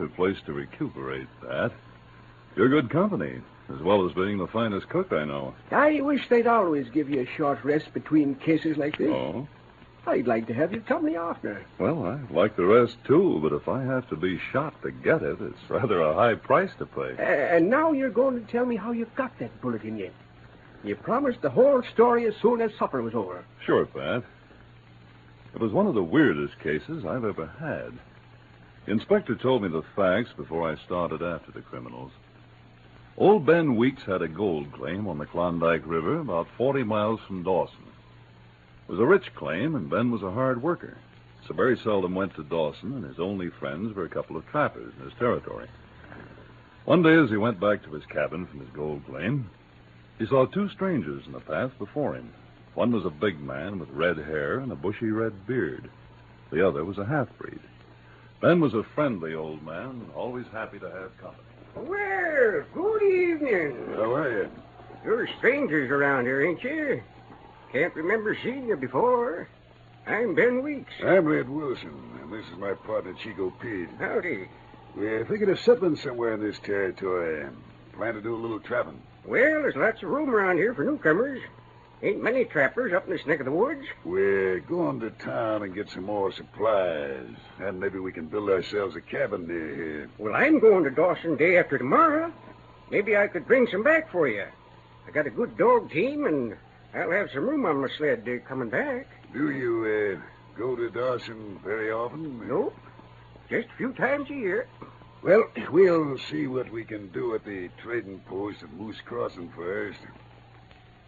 A place to recuperate, Pat. You're good company, as well as being the finest cook I know. I wish they'd always give you a short rest between cases like this. Oh? I'd like to have your company oftener. Well, I like the rest, too, but if I have to be shot to get it, it's rather a high price to pay. And now you're going to tell me how you got that bullet in you. You promised the whole story as soon as supper was over. Sure, Pat. It was one of the weirdest cases I've ever had. The inspector told me the facts before I started after the criminals. Old Ben Weeks had a gold claim on the Klondike River about 40 miles from Dawson. It was a rich claim, and Ben was a hard worker, so very seldom went to Dawson, and his only friends were a couple of trappers in his territory. One day, as he went back to his cabin from his gold claim, he saw two strangers in the path before him. One was a big man with red hair and a bushy red beard. The other was a half-breed. Ben was a friendly old man, always happy to have company. Well, good evening. How are you? You're strangers around here, ain't you? Can't remember seeing you before. I'm Ben Weeks. I'm Ed Wilson, and this is my partner, Chico Pete. Howdy. We're thinking of settling somewhere in this territory. Plan to do a little trapping. Well, there's lots of room around here for newcomers. Ain't many trappers up in this neck of the woods. We're going to town and get some more supplies. And maybe we can build ourselves a cabin near here. Well, I'm going to Dawson day after tomorrow. Maybe I could bring some back for you. I got a good dog team, and I'll have some room on my sled coming back. Do you go to Dawson very often? Nope. Just a few times a year. Well, we'll see what we can do at the trading post at Moose Crossing first.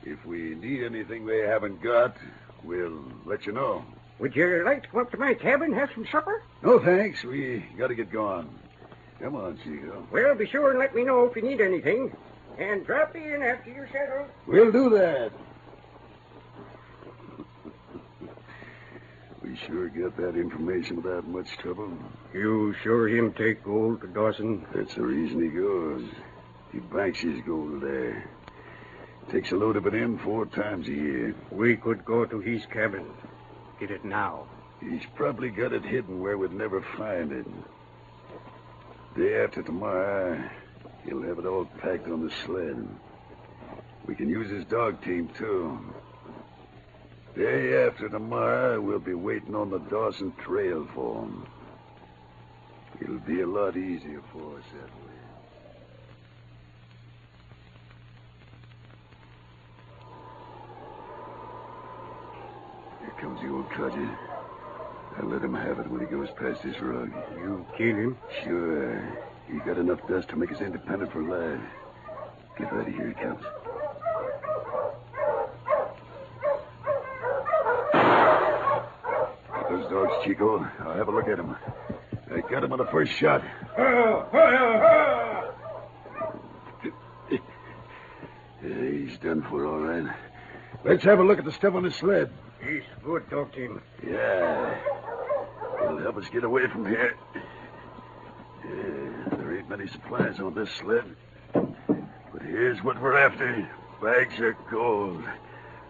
If we need anything they haven't got, we'll let you know. Would you like to come up to my cabin and have some supper? No, thanks. We got to get going. Come on, Chico. Well, be sure and let me know if you need anything. And drop in after you're settled. We'll do that. We sure got that information without much trouble. You sure him take gold to Dawson? That's the reason he goes. He banks his gold there. Takes a load of it in 4 times a year. We could go to his cabin. Get it now. He's probably got it hidden where we'd never find it. Day after tomorrow, he'll have it all packed on the sled. We can use his dog team, too. Day after tomorrow, we'll be waiting on the Dawson Trail for him. It'll be a lot easier for us that way. Here comes the old codger. I'll let him have it when he goes past this rug. You kill him? Sure. He got enough dust to make us independent for life. Get ready, here he comes. Those dogs, Chico. I'll have a look at him. I got him on the first shot. Yeah, he's done for, all right. Let's have a look at the stuff on his sled. He's good, dog team. Yeah. It'll help us get away from here. Yeah, there ain't many supplies on this sled. But here's what we're after. Bags of gold.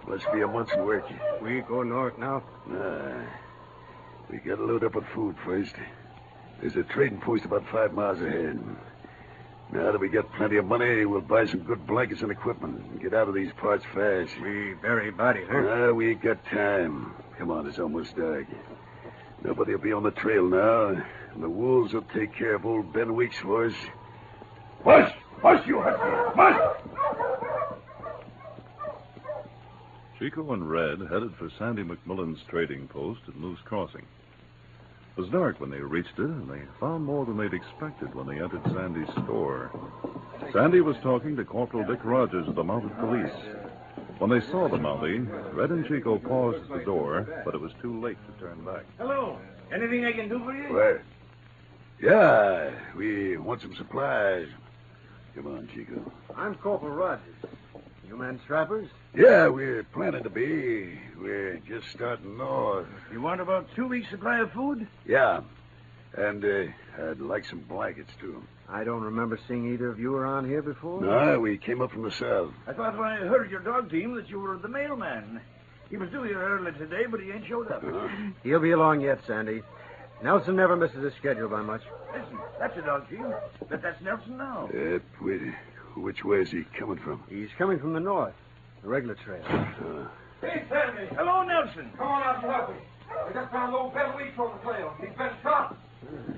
Must be a month's work. We go north now? Nah. We gotta load up with food first. There's a trading post about 5 miles ahead. Now that we got plenty of money, we'll buy some good blankets and equipment and get out of these parts fast. We bury body, huh? Nah, we ain't got time. Come on, it's almost dark. Nobody will be on the trail now, and the wolves will take care of old Ben Weeks for us. Mush! Mush, you husky! Mush! Chico and Red headed for Sandy McMillan's trading post at Moose Crossing. It was dark when they reached it, and they found more than they'd expected when they entered Sandy's store. Sandy was talking to Corporal Dick Rogers of the Mounted Police. When they saw the Mountie, Red and Chico paused at the door, but it was too late to turn back. Hello. Anything I can do for you? What? Yeah, we want some supplies. Come on, Chico. I'm Corporal Rogers. You men strappers? Yeah, we're planning to be. We're just starting north. You want about 2 weeks' supply of food? Yeah. And I'd like some blankets, too. I don't remember seeing either of you around here before. No, we came up from the south. I thought when I heard your dog team that you were the mailman. He was due here early today, but he ain't showed up. He'll be along yet, Sandy. Nelson never misses his schedule by much. Listen, that's a dog team. But that's Nelson now. Wait. Which way is he coming from? He's coming from the north, the regular trail. Hey, Sandy. Hello, Nelson. Come on out and help me. We just found old Ben Weeks on the trail. He's been shot.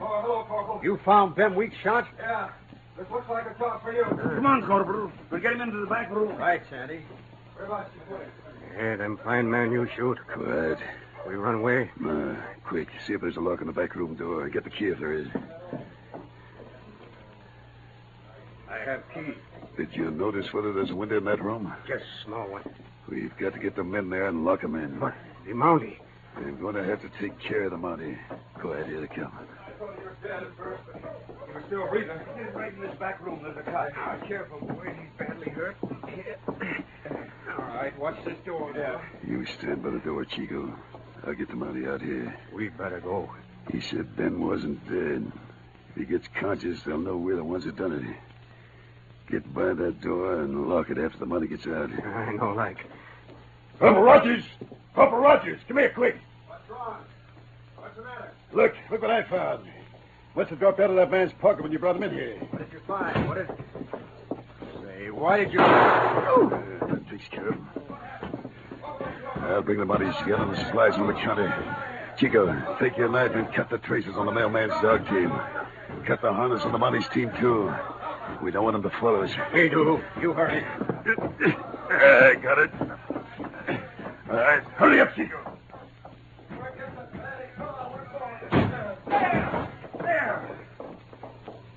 Oh, hello, Corporal. You found Ben Weeks shot? Yeah. This looks like a job for you. Come on, Corporal. We'll get him into the back room. Right, Sandy. Where about you? Yeah, them fine man you shoot. Quiet. We run away. Quick, see if there's a lock on the back room door. Get the key if there is. I have key. Did you notice whether there's a window in that room? Just a small one. We've got to get the men there and lock them in. But the Mountie. We're going to have to take care of the Mountie. Quiet, here they come. I thought you were dead at first, but you were still breathing. He's right in this back room. There's a cot. Now, careful, boy. He's badly hurt. All right, watch this door. Yeah. You stand by the door, Chico. I'll get the Mountie out here. We'd better go. He said Ben wasn't dead. If he gets conscious, they'll know we're the ones that done it. Get by that door and lock it after the Mountie gets out. I know, like. Corporal Rogers! Corporal Rogers, come here, quick. What's wrong? What's the matter? Look what I found. Must have dropped out of that man's pocket when you brought him in here. What did you find? What is it? Say, why did you... That takes care of him. I'll bring the Mounties together and the supplies on the counter. Chico, take your knife and cut the traces on the mailman's dog team. Cut the harness on the Mountie's team, too. We don't want them to follow us. We do. You hurry. I got it. All right, hurry up, Chico. There!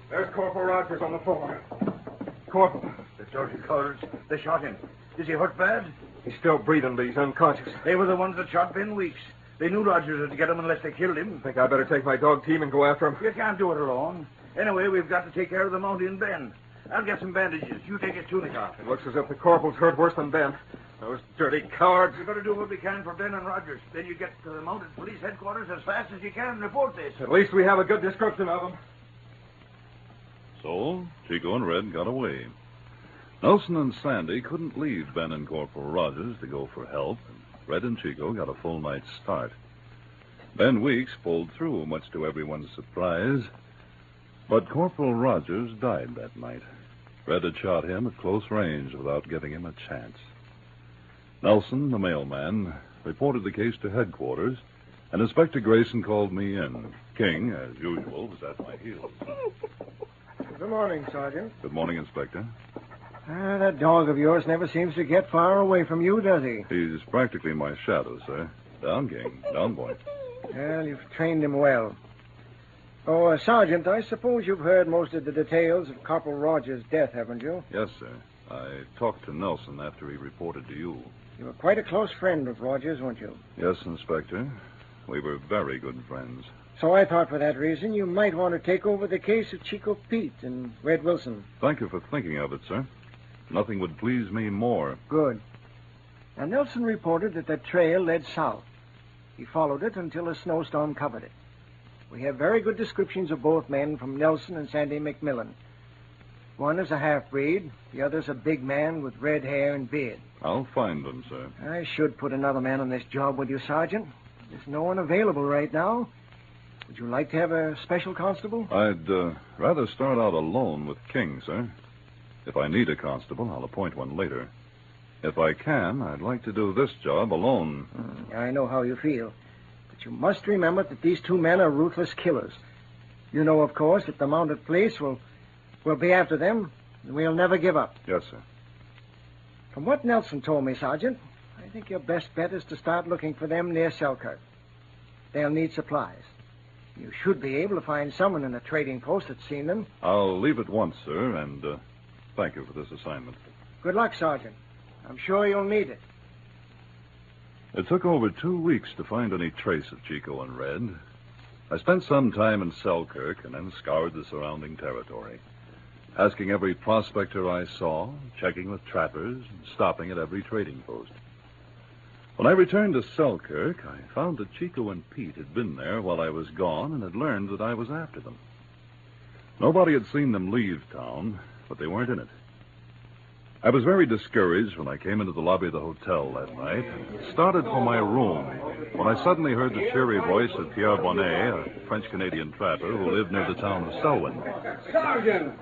There's Corporal Rogers on the floor. Corporal. The sergeant colors. They shot him. Is he hurt bad? He's still breathing, but he's unconscious. They were the ones that shot Ben Weeks. They knew Rogers would get him unless they killed him. I think I'd better take my dog team and go after him. You can't do it alone. Anyway, we've got to take care of the Mountie and Ben. I'll get some bandages. You take his tunic off. It looks as if the corporal's hurt worse than Ben. Those dirty cowards. We better do what we can for Ben and Rogers. Then you get to the mounted police headquarters as fast as you can and report this. At least we have a good description of them. So, Chico and Red got away. Nelson and Sandy couldn't leave Ben and Corporal Rogers to go for help, and Red and Chico got a full night's start. Ben Weeks pulled through, much to everyone's surprise, but Corporal Rogers died that night. Red had shot him at close range without giving him a chance. Nelson, the mailman, reported the case to headquarters, and Inspector Grayson called me in. King, as usual, was at my heels. Good morning, Sergeant. Good morning, Inspector. That dog of yours never seems to get far away from you, does he? He's practically my shadow, sir. Down, King. Down, boy. Well, you've trained him well. Oh, Sergeant, I suppose you've heard most of the details of Corporal Rogers' death, haven't you? Yes, sir. I talked to Nelson after he reported to you. You were quite a close friend of Rogers, weren't you? Yes, Inspector. We were very good friends. So I thought for that reason you might want to take over the case of Chico Pete and Red Wilson. Thank you for thinking of it, sir. Nothing would please me more. Good. Now, Nelson reported that the trail led south. He followed it until a snowstorm covered it. We have very good descriptions of both men from Nelson and Sandy McMillan. One is a half-breed. The other's a big man with red hair and beard. I'll find them, sir. I should put another man on this job with you, Sergeant. There's no one available right now. Would you like to have a special constable? I'd rather start out alone with King, sir. If I need a constable, I'll appoint one later. If I can, I'd like to do this job alone. I know how you feel. But you must remember that these two men are ruthless killers. You know, of course, that the mounted police will be after them, and we'll never give up. Yes, sir. From what Nelson told me, Sergeant, I think your best bet is to start looking for them near Selkirk. They'll need supplies. You should be able to find someone in a trading post that's seen them. I'll leave at once, sir, and thank you for this assignment. Good luck, Sergeant. I'm sure you'll need it. It took over 2 weeks to find any trace of Chico and Red. I spent some time in Selkirk and then scoured the surrounding territory, asking every prospector I saw, checking with trappers, and stopping at every trading post. When I returned to Selkirk, I found that Chico and Pete had been there while I was gone and had learned that I was after them. Nobody had seen them leave town, but they weren't in it. I was very discouraged when I came into the lobby of the hotel that night and started for my room, when I suddenly heard the cheery voice of Pierre Bonnet, a French-Canadian trapper who lived near the town of Selwyn. Sergeant!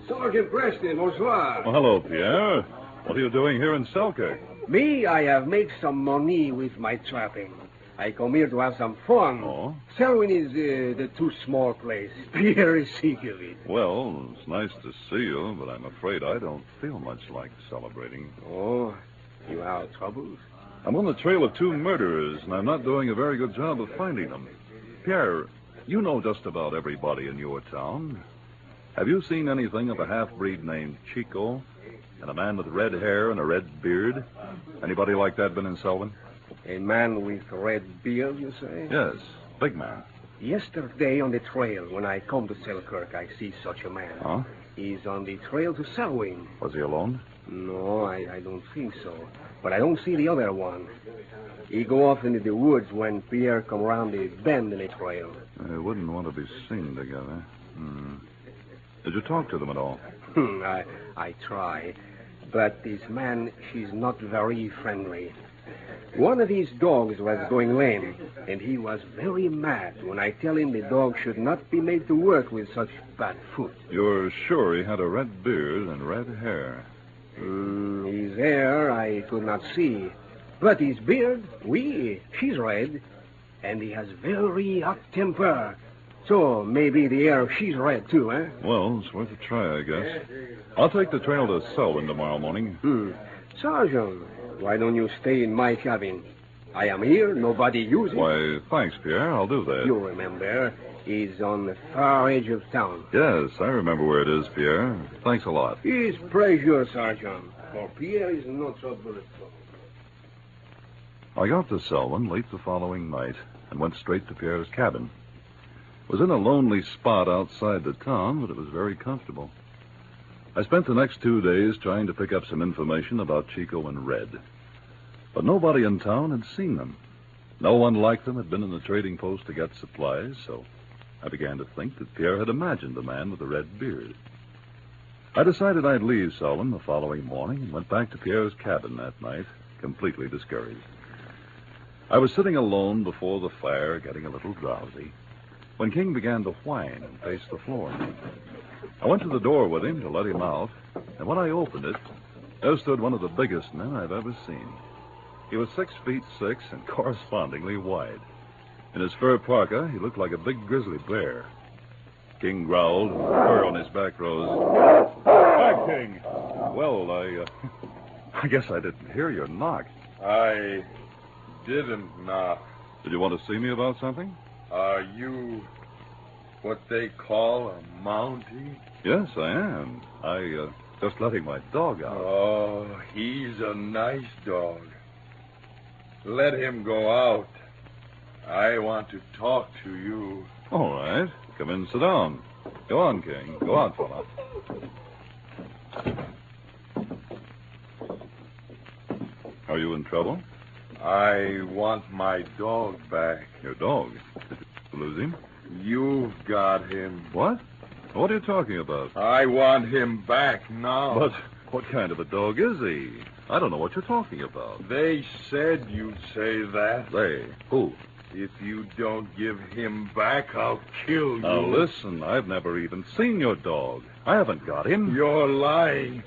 Sergeant Preston, bonsoir. Well, hello, Pierre. What are you doing here in Selkirk? Me, I have made some money with my trapping. I come here to have some fun. Oh? Selwyn is the too small place. Pierre is sick of it. Well, it's nice to see you, but I'm afraid I don't feel much like celebrating. Oh, you have troubles? I'm on the trail of 2 murderers, and I'm not doing a very good job of finding them. Pierre, you know just about everybody in your town. Have you seen anything of a half-breed named Chico? And a man with red hair and a red beard? Anybody like that been in Selwyn? A man with red beard, you say? Yes, big man. Yesterday on the trail, when I come to Selkirk, I see such a man. Huh? He's on the trail to Selwyn. Was he alone? No, I don't think so. But I don't see the other one. He go off into the woods when Pierre come around the bend in the trail. They wouldn't want to be seen together. Did you talk to them at all? I try. But this man, she's not very friendly. One of his dogs was going lame, and he was very mad when I tell him the dog should not be made to work with such bad foot. You're sure he had a red beard and red hair? His hair I could not see. But his beard, she's red. And he has very hot temper. So maybe the hair, she's red too, eh? Well, it's worth a try, I guess. I'll take the trail to Selwyn tomorrow morning. Sergeant, why don't you stay in my cabin? I am here, nobody uses it. Why, thanks, Pierre. I'll do that. You remember, he's on the far edge of town. Yes, I remember where it is, Pierre. Thanks a lot. It's pleasure, Sergeant. For Pierre is no trouble at all. I got to Selwyn late the following night and went straight to Pierre's cabin. It was in a lonely spot outside the town, but it was very comfortable. I spent the next 2 days trying to pick up some information about Chico and Red. But nobody in town had seen them. No one like them had been in the trading post to get supplies, so I began to think that Pierre had imagined the man with the red beard. I decided I'd leave Selwyn the following morning and went back to Pierre's cabin that night, completely discouraged. I was sitting alone before the fire, getting a little drowsy, when King began to whine and pace the floor. I went to the door with him to let him out, and when I opened it, there stood one of the biggest men I've ever seen. He was 6'6" and correspondingly wide. In his fur parka, he looked like a big grizzly bear. King growled, and the fur on his back rose. Hi, King. Well, I guess I didn't hear your knock. I didn't knock. Did you want to see me about something? Are you what they call a Mountie? Yes, I am. Just letting my dog out. Oh, he's a nice dog. Let him go out. I want to talk to you. All right. Come in and sit down. Go on, King. Go on, fella. Are you in trouble? I want my dog back. Your dog? Did you lose him? You've got him. What? What are you talking about? I want him back now. But what kind of a dog is he? I don't know what you're talking about. They said you'd say that. They? Who? If you don't give him back, I'll kill you. Now, listen, I've never even seen your dog. I haven't got him. You're lying.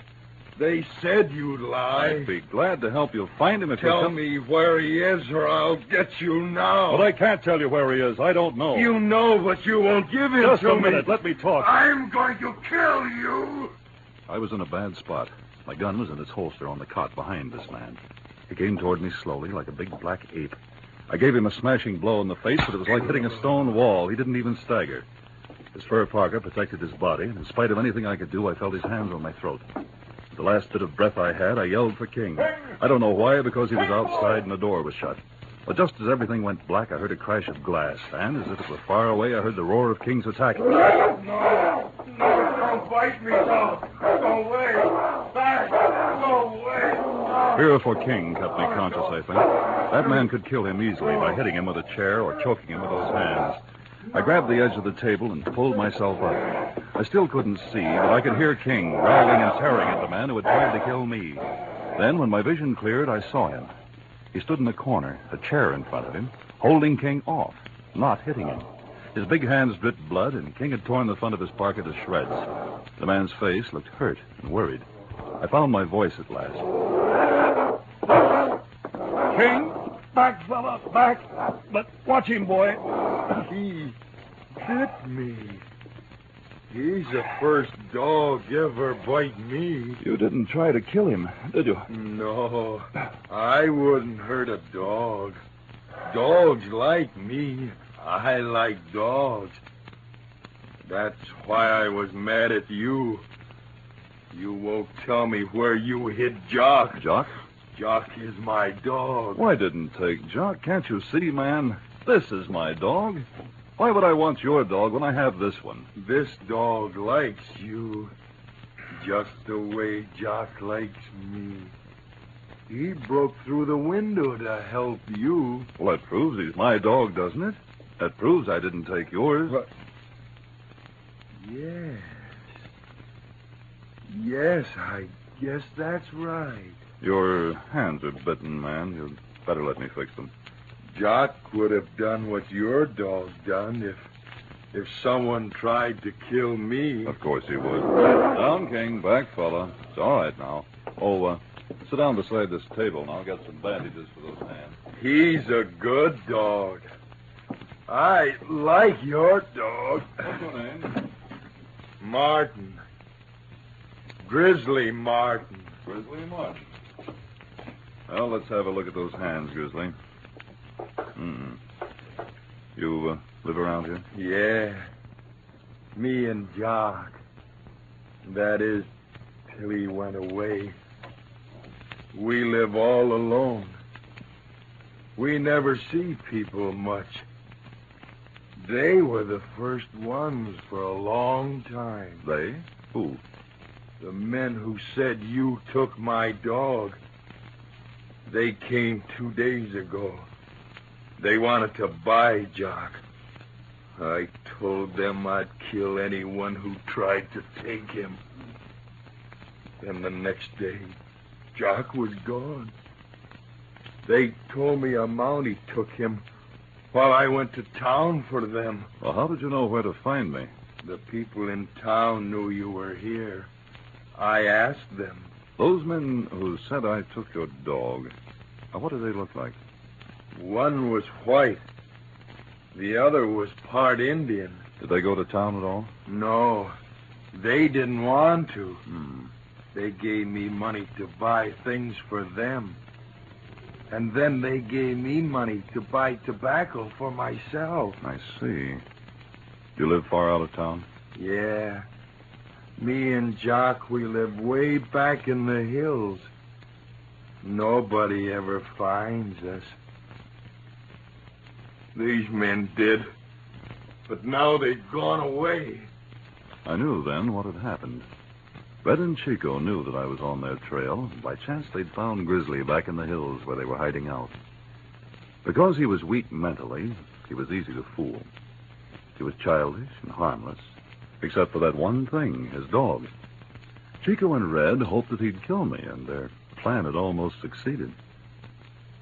They said you'd lie. I'd be glad to help you find him if you tell me where he is, or I'll get you now. But I can't tell you where he is. I don't know. You know, but you won't give him Just to a me. minute. Let me talk. I'm going to kill you. I was in a bad spot. My gun was in its holster on the cot behind this man. He came toward me slowly like a big black ape. I gave him a smashing blow in the face, but it was like hitting a stone wall. He didn't even stagger. His fur parka protected his body, and in spite of anything I could do, I felt his hands on my throat. With the last bit of breath I had, I yelled for King. I don't know why, because he was outside and the door was shut. But just as everything went black, I heard a crash of glass, and as if it were far away, I heard the roar of King's attack. No, don't bite me, dog. Go away. Back. Go away. Fear for King kept me conscious, I think. That man could kill him easily by hitting him with a chair or choking him with those hands. I grabbed the edge of the table and pulled myself up. I still couldn't see, but I could hear King growling and tearing at the man who had tried to kill me. Then, when my vision cleared, I saw him. He stood in the corner, a chair in front of him, holding King off, not hitting him. His big hands dripped blood, and King had torn the front of his parka to shreds. The man's face looked hurt and worried. I found my voice at last. King, back, fella, back. But watch him, boy. He bit me. He's the first dog ever bite me. You didn't try to kill him, did you? No, I wouldn't hurt a dog. Dogs like me. I like dogs. That's why I was mad at you. You won't tell me where you hid Jock. Jock? Jock is my dog. Why didn't take Jock? Can't you see, man? This is my dog. Why would I want your dog when I have this one? This dog likes you just the way Jock likes me. He broke through the window to help you. Well, that proves he's my dog, doesn't it? That proves I didn't take yours. But... Yes. Yes, I guess that's right. Your hands are bitten, man. You'd better let me fix them. Jock would have done what your dog done if someone tried to kill me. Of course he would. Down, King. Back, fella. It's all right now. Oh, sit down beside this table, and I'll get some bandages for those hands. He's a good dog. I like your dog. What's your name? Martin. Grizzly Martin. Grizzly Martin. Well, let's have a look at those hands, Grizzly. You live around here? Yeah. Me and Jock. That is, till he went away. We live all alone. We never see people much. They were the first ones for a long time. They? Who? The men who said you took my dog. They came 2 days ago. They wanted to buy Jock. I told them I'd kill anyone who tried to take him. Then the next day, Jock was gone. They told me a Mountie took him while I went to town for them. Well, how did you know where to find me? The people in town knew you were here. I asked them. Those men who said I took your dog, what do they look like? One was white. The other was part Indian. Did they go to town at all? No, they didn't want to. They gave me money to buy things for them. And then they gave me money to buy tobacco for myself. I see. You live far out of town? Yeah. Me and Jock, we live way back in the hills. Nobody ever finds us. These men did. But now they've gone away. I knew then what had happened. Red and Chico knew that I was on their trail, and by chance they'd found Grizzly back in the hills where they were hiding out. Because he was weak mentally, he was easy to fool. He was childish and harmless, except for that one thing, his dog. Chico and Red hoped that he'd kill me, and their plan had almost succeeded.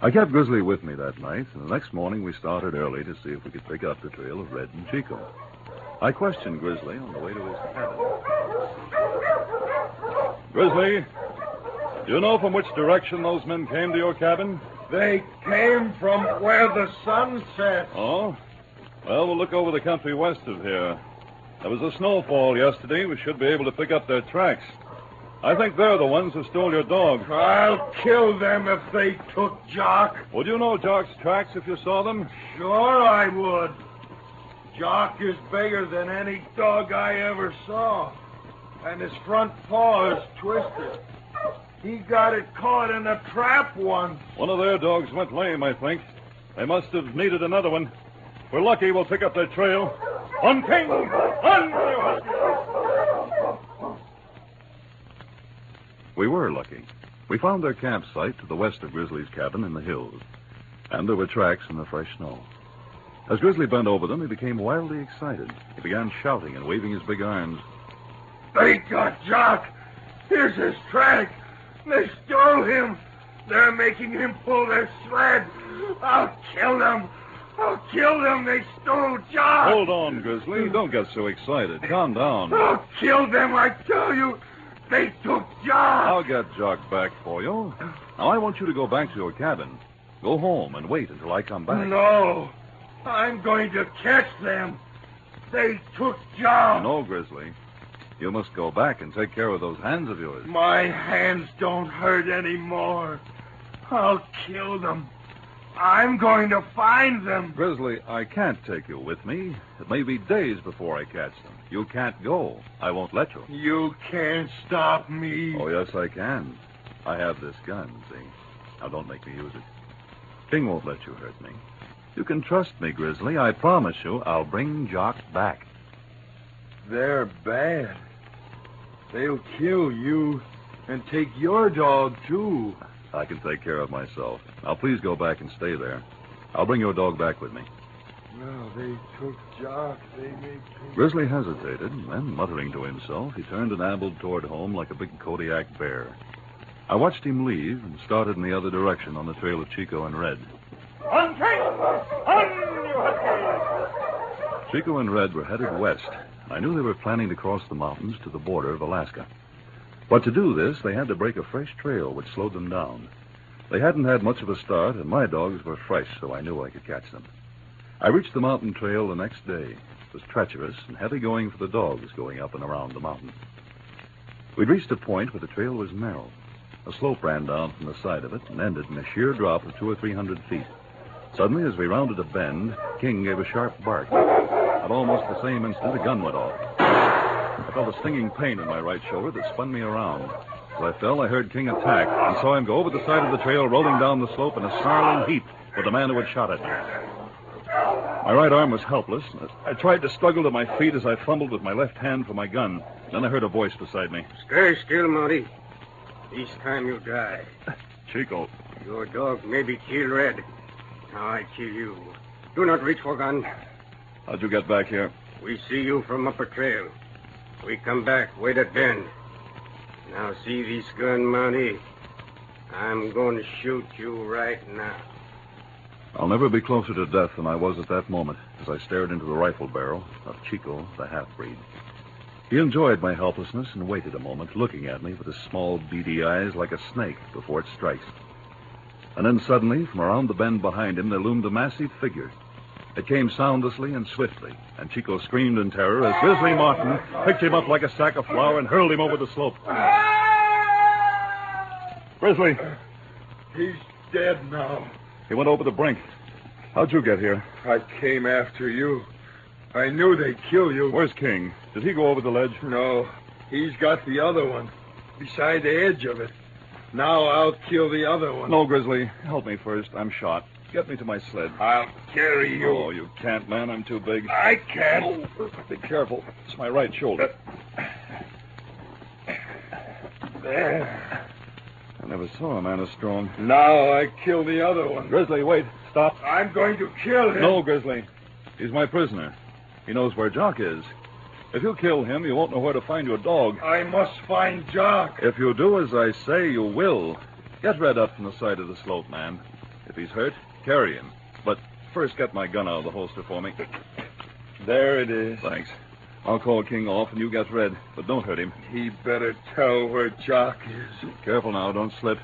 I kept Grizzly with me that night, and the next morning we started early to see if we could pick up the trail of Red and Chico. I questioned Grizzly on the way to his cabin. Grizzly, do you know from which direction those men came to your cabin? They came from where the sun sets. Oh? Well, we'll look over the country west of here. There was a snowfall yesterday. We should be able to pick up their tracks. I think they're the ones who stole your dog. I'll kill them if they took Jock. Would you know Jock's tracks if you saw them? Sure I would. Jock is bigger than any dog I ever saw. And his front paw is twisted. He got it caught in a trap once. One of their dogs went lame, I think. They must have needed another one. If we're lucky, we'll pick up their trail. On, King! On! We were lucky. We found their campsite to the west of Grizzly's cabin in the hills. And there were tracks in the fresh snow. As Grizzly bent over them, he became wildly excited. He began shouting and waving his big arms. They got Jock. Here's his track. They stole him. They're making him pull their sled. I'll kill them. I'll kill them. They stole Jock. Hold on, Grizzly. Don't get so excited. Calm down. I'll kill them, I tell you. They took Jock. I'll get Jock back for you. Now, I want you to go back to your cabin. Go home and wait until I come back. No. I'm going to catch them. They took Jock. No, Grizzly. You must go back and take care of those hands of yours. My hands don't hurt anymore. I'll kill them. I'm going to find them. Grizzly, I can't take you with me. It may be days before I catch them. You can't go. I won't let you. You can't stop me. Oh, yes, I can. I have this gun, see? Now, don't make me use it. King won't let you hurt me. You can trust me, Grizzly. I promise you I'll bring Jock back. They're bad. They'll kill you and take your dog, too. I can take care of myself. Now, please go back and stay there. I'll bring your dog back with me. No, they took Jock. They made... Grizzly hesitated, and then, muttering to himself, he turned and ambled toward home like a big Kodiak bear. I watched him leave and started in the other direction on the trail of Chico and Red. On, King! On, you huskies! Chico and Red were headed west. I knew they were planning to cross the mountains to the border of Alaska. But to do this, they had to break a fresh trail, which slowed them down. They hadn't had much of a start, and my dogs were fresh, so I knew I could catch them. I reached the mountain trail the next day. It was treacherous and heavy going for the dogs going up and around the mountain. We'd reached a point where the trail was narrow. A slope ran down from the side of it and ended in a sheer drop of 200 or 300 feet. Suddenly, as we rounded a bend, King gave a sharp bark. At almost the same instant, a gun went off. I felt a stinging pain in my right shoulder that spun me around. As I fell, I heard King attack and saw him go over the side of the trail, rolling down the slope in a snarling heap with the man who had shot at me. My right arm was helpless. I tried to struggle to my feet as I fumbled with my left hand for my gun. Then I heard a voice beside me. Stay still, Marty. This time you die. Chico. Your dog maybe kill Red. Now I kill you. Do not reach for gun. How'd you get back here? We see you from upper trail. We come back, wait at bend. Now see this gun, Marty. I'm going to shoot you right now. I'll never be closer to death than I was at that moment as I stared into the rifle barrel of Chico, the half-breed. He enjoyed my helplessness and waited a moment, looking at me with his small, beady eyes like a snake before it strikes. And then suddenly, from around the bend behind him, there loomed a massive figure. It came soundlessly and swiftly, and Chico screamed in terror as Grizzly Martin picked him up like a sack of flour and hurled him over the slope. Grizzly. He's dead now. He went over the brink. How'd you get here? I came after you. I knew they'd kill you. Where's King? Did he go over the ledge? No. He's got the other one, beside the edge of it. Now I'll kill the other one. No, Grizzly. Help me first. I'm shot. Get me to my sled. I'll carry you. Oh, you can't, man. I'm too big. I can't. Oh, be careful. It's my right shoulder. There. I never saw a man as strong. Now I kill the other one. Grizzly, wait. Stop. I'm going to kill him. No, Grizzly. He's my prisoner. He knows where Jock is. If you kill him, you won't know where to find your dog. I must find Jock. If you do as I say, you will. Get Red up from the side of the slope, man. If he's hurt, carry him. But first get my gun out of the holster for me. There it is. Thanks. I'll call King off and you get Red, but don't hurt him. He better tell where Jock is. Careful now, don't slip.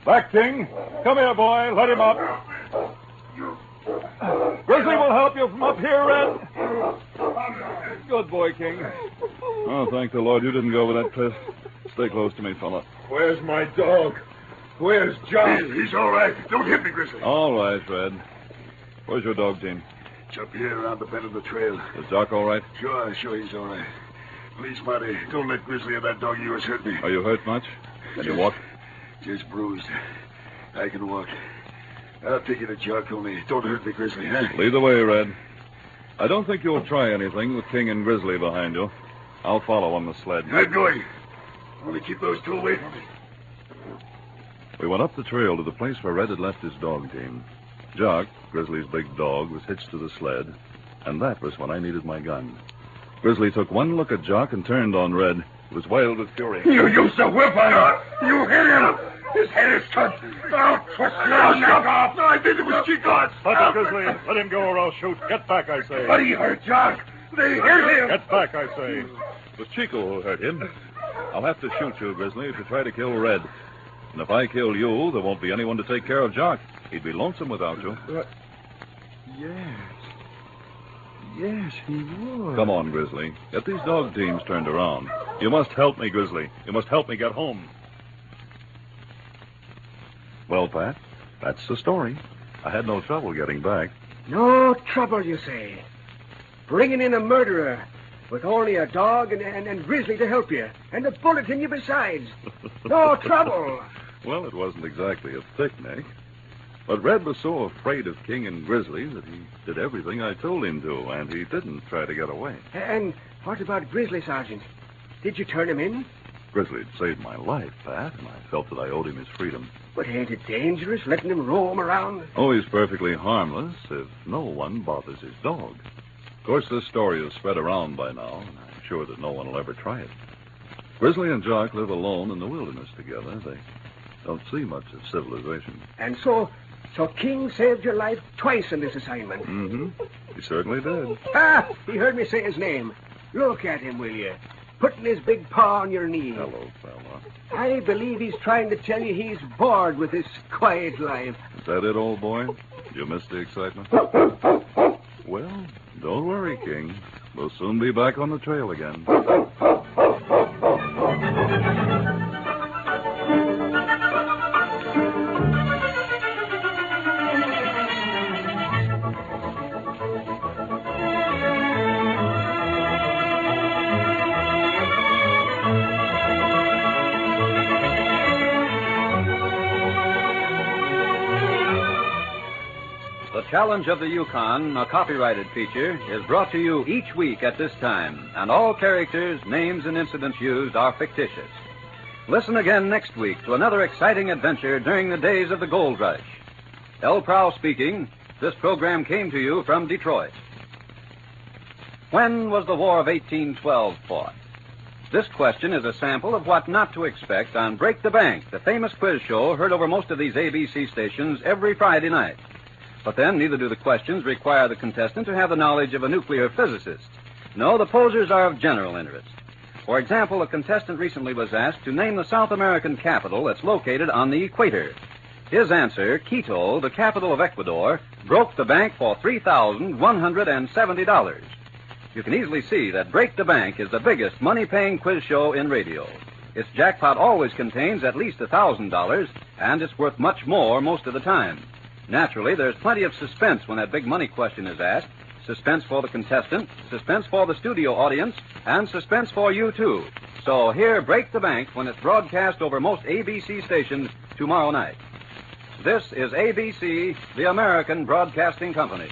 Back, King. Come here, boy. Let him up. Grizzly will help you from up here, Red. Good boy, King. Oh, thank the Lord you didn't go over that cliff. Stay close to me, fella. Where's my dog? Where's Jock? He's all right. Don't hit me, Grizzly. All right, Red. Where's your dog, Gene? It's up here around the bend of the trail. Is Jock all right? Sure, he's all right. Please, Marty, don't let Grizzly or that dog of yours hurt me. Are you hurt much? Can you walk? Just bruised. I can walk. I'll take you to Jock, only don't hurt me, Grizzly, huh? Lead the way, Red. I don't think you'll try anything with King and Grizzly behind you. I'll follow on the sled. I'm going. Only keep those two away from me. We went up the trail to the place where Red had left his dog team. Jock, Grizzly's big dog, was hitched to the sled, and that was when I needed my gun. Grizzly took one look at Jock and turned on Red. He was wild with fury. You used to whip on him. You hit him. His head is cut. I'll twist your neck off. No, I think it was Yukon. Let it, Grizzly. Let him go or I'll shoot. Get back, I say. But he hurt Jock. They hit him. Get back, I say. It was Chico who hurt him. I'll have to shoot you, Grizzly, if you try to kill Red. And if I kill you, there won't be anyone to take care of Jock. He'd be lonesome without you. Yes, he would. Come on, Grizzly. Get these dog teams turned around. You must help me, Grizzly. You must help me get home. Well, Pat, that's the story. I had no trouble getting back. No trouble, you say? Bringing in a murderer with only a dog and Grizzly to help you, and a bullet in you besides. No trouble. Well, it wasn't exactly a picnic. But Red was so afraid of King and Grizzly that he did everything I told him to, and he didn't try to get away. And what about Grizzly, Sergeant? Did you turn him in? Grizzly had saved my life, Pat, and I felt that I owed him his freedom. But ain't it dangerous letting him roam around? Oh, he's perfectly harmless if no one bothers his dog. Of course, this story is spread around by now, and I'm sure that no one will ever try it. Grizzly and Jock live alone in the wilderness together. They don't see much of civilization. And so King saved your life twice in this assignment. Mm-hmm. He certainly did. Ah, he heard me say his name. Look at him, will you? Putting his big paw on your knee. Hello, fella. I believe he's trying to tell you he's bored with this quiet life. Is that it, old boy? You missed the excitement? Well, don't worry, King. We'll soon be back on the trail again. The Challenge of the Yukon, a copyrighted feature, is brought to you each week at this time, and all characters, names, and incidents used are fictitious. Listen again next week to another exciting adventure during the days of the gold rush. L. Prow speaking. This program came to you from Detroit. When was the War of 1812 fought? This question is a sample of what not to expect on Break the Bank, the famous quiz show heard over most of these ABC stations every Friday night. But then, neither do the questions require the contestant to have the knowledge of a nuclear physicist. No, the posers are of general interest. For example, a contestant recently was asked to name the South American capital that's located on the equator. His answer, Quito, the capital of Ecuador, broke the bank for $3,170. You can easily see that Break the Bank is the biggest money-paying quiz show in radio. Its jackpot always contains at least $1,000, and it's worth much more most of the time. Naturally, there's plenty of suspense when that big money question is asked. Suspense for the contestant, suspense for the studio audience, and suspense for you, too. So hear Break the Bank when it's broadcast over most ABC stations tomorrow night. This is ABC, the American Broadcasting Company.